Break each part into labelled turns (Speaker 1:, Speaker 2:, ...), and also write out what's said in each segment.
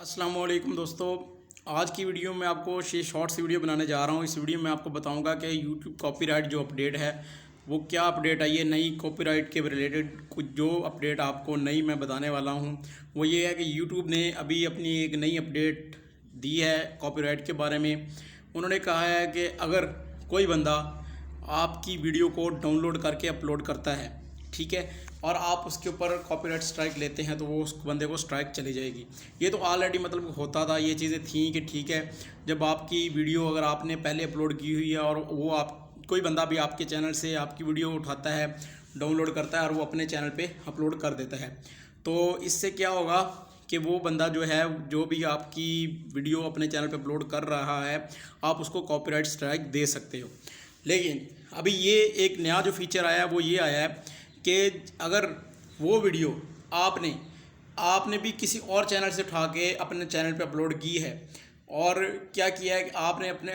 Speaker 1: अस्सलाम वालेकुम दोस्तों। आज की वीडियो में आपको ये शॉर्ट्स वीडियो बनाने जा रहा हूँ। इस वीडियो में आपको बताऊंगा कि यूट्यूब कॉपीराइट जो अपडेट है वो क्या अपडेट आई है, नई कॉपीराइट के रिलेटेड कुछ जो अपडेट आपको नई मैं बताने वाला हूँ वो ये है कि यूट्यूब ने अभी अपनी एक नई अपडेट दी है कॉपीराइट के बारे में। उन्होंने कहा है कि अगर कोई बंदा आपकी वीडियो को डाउनलोड करके अपलोड करता है, ठीक है, और आप उसके ऊपर कॉपीराइट स्ट्राइक लेते हैं तो वो उस बंदे को स्ट्राइक चली जाएगी। ये तो ऑलरेडी मतलब होता था, ये चीज़ें थी कि ठीक है, जब आपकी वीडियो अगर आपने पहले अपलोड की हुई है और वो आप कोई बंदा भी आपके चैनल से आपकी वीडियो उठाता है, डाउनलोड करता है और वो अपने चैनल पे अपलोड कर देता है, तो इससे क्या होगा कि वो बंदा जो है, जो भी आपकी वीडियो अपने चैनल पे अपलोड कर रहा है, आप उसको कॉपीराइट स्ट्राइक दे सकते हो। लेकिन अभी ये एक नया जो फीचर आया है वो ये आया है कि अगर वो वीडियो आपने आपने भी किसी और चैनल से उठा के अपने चैनल पे अपलोड की है और क्या किया है कि आपने अपने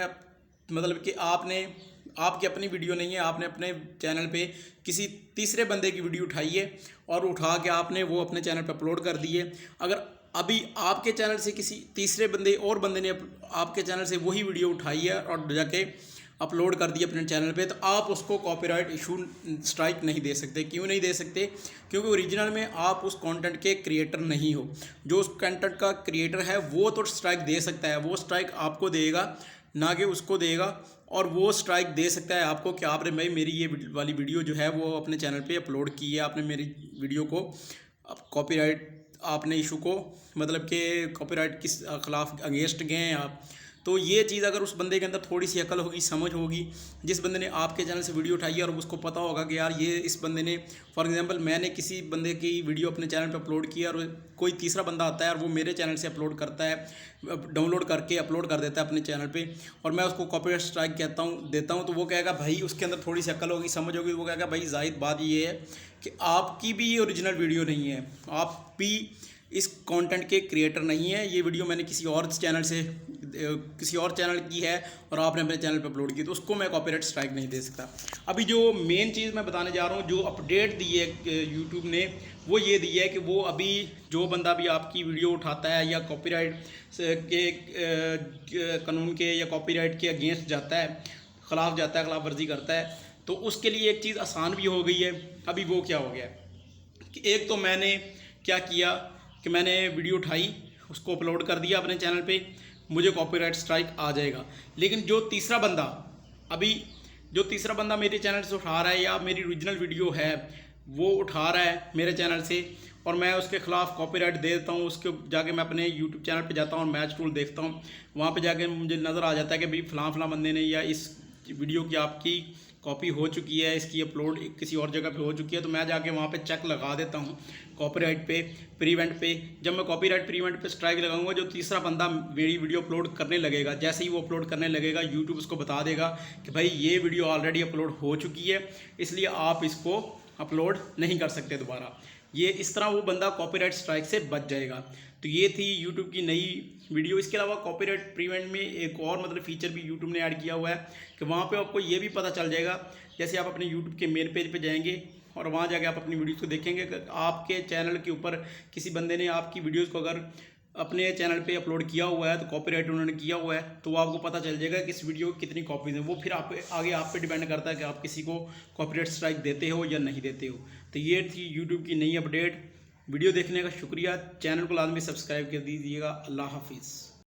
Speaker 1: मतलब कि आपने आपकी अपनी वीडियो नहीं है, आपने अपने चैनल पे किसी तीसरे बंदे की वीडियो उठाई है और उठा के आपने वो अपने चैनल पे अपलोड कर दी है। अगर अभी आपके चैनल से किसी तीसरे बंदे ने आपके चैनल से वही वीडियो उठाई है और जाके अपलोड कर दी अपने चैनल पे, तो आप उसको कॉपीराइट इशू स्ट्राइक नहीं दे सकते। क्यों नहीं दे सकते? क्योंकि ओरिजिनल में आप उस कंटेंट के क्रिएटर नहीं हो। जो उस कंटेंट का क्रिएटर है वो तो स्ट्राइक दे सकता है, वो स्ट्राइक आपको देगा, ना कि उसको देगा। और वो स्ट्राइक दे सकता है आपको कि आपने भाई मेरी ये वाली वीडियो जो है वो अपने चैनल पे अपलोड की है, आपने मेरी वीडियो को कॉपीराइट आपने इशू को मतलब कि कॉपीराइट किस खिलाफ अगेंस्ट गए हैं आप। तो ये चीज़ अगर उस बंदे के अंदर थोड़ी सी अकल होगी, समझ होगी, जिस बंदे ने आपके चैनल से वीडियो उठाई है और उसको पता होगा कि यार ये इस बंदे ने, फॉर एग्जांपल मैंने किसी बंदे की वीडियो अपने चैनल पे अपलोड किया और कोई तीसरा बंदा आता है और वो मेरे चैनल से अपलोड करता है, डाउनलोड करके अपलोड कर देता है अपने चैनल पे, और मैं उसको कॉपीराइट स्ट्राइक देता हूँ, तो वो कहेगा भाई, उसके अंदर थोड़ी सी अकल होगी, समझ होगी, वो कहेगा भाई जाहिर बात ये है कि आपकी भी ये ओरिजिनल वीडियो नहीं है, आप भी इस कंटेंट के क्रिएटर नहीं है, ये वीडियो मैंने किसी और चैनल की है और आपने अपने चैनल पे अपलोड की, तो उसको मैं कॉपीराइट स्ट्राइक नहीं दे सकता। अभी जो मेन चीज़ मैं बताने जा रहा हूँ, जो अपडेट दी है यूट्यूब ने, वो ये दी है कि वो अभी जो बंदा भी आपकी वीडियो उठाता है या कॉपीराइट के कानून के या कॉपीराइट के अगेंस्ट जाता है, खिलाफ जाता है, खिलाफ वर्जी करता है, तो उसके लिए एक चीज़ आसान भी हो गई है। अभी वो क्या हो गया कि एक तो मैंने क्या किया कि मैंने वीडियो उठाई, उसको अपलोड कर दिया अपने चैनल पे, मुझे कॉपीराइट स्ट्राइक आ जाएगा। लेकिन जो तीसरा बंदा मेरे चैनल से उठा रहा है या मेरी ओरिजिनल वीडियो है वो उठा रहा है मेरे चैनल से और मैं उसके ख़िलाफ़ कॉपीराइट दे देता हूँ, उसके जाके मैं अपने यूट्यूब चैनल पे जाता हूँ और मैच टूल देखता हूँ, वहाँ पे जाके मुझे नज़र आ जाता है कि भाई फ़लाँ बंदे ने या इस वीडियो की आपकी कॉपी हो चुकी है, इसकी अपलोड किसी और जगह पे हो चुकी है, तो मैं जाके वहाँ पे चेक लगा देता हूँ कॉपीराइट पे प्रीवेंट पे। जब मैं कॉपीराइट प्रीवेंट पे स्ट्राइक लगाऊंगा, जो तीसरा बंदा मेरी वीडियो अपलोड करने लगेगा, जैसे ही वो अपलोड करने लगेगा यूट्यूब उसको बता देगा कि भाई ये वीडियो ऑलरेडी अपलोड हो चुकी है, इसलिए आप इसको अपलोड नहीं कर सकते दोबारा। ये इस तरह वो बंदा कॉपीराइट स्ट्राइक से बच जाएगा। तो ये थी यूट्यूब की नई वीडियो। इसके अलावा कॉपीराइट प्रीवेंट में एक और मतलब फीचर भी यूट्यूब ने ऐड किया हुआ है कि वहाँ पे आपको ये भी पता चल जाएगा, जैसे आप अपने यूट्यूब के मेन पेज पे जाएंगे और वहाँ जाके आप अपनी वीडियोज़ को देखेंगे कि आपके चैनल के ऊपर किसी बंदे ने आपकी वीडियोज़ को अगर अपने चैनल पे अपलोड किया हुआ है, तो कॉपीराइट उन्होंने किया हुआ है, तो वो आपको पता चल जाएगा कि इस वीडियो की कितनी कॉपीज़ हैं। वो फिर आप आगे आप पे डिपेंड करता है कि आप किसी को कॉपीराइट स्ट्राइक देते हो या नहीं देते हो। तो ये थी यूट्यूब की नई अपडेट। वीडियो देखने का शुक्रिया, चैनल को लाजमी सब्सक्राइब कर दीजिएगा। अल्लाह हाफिज़।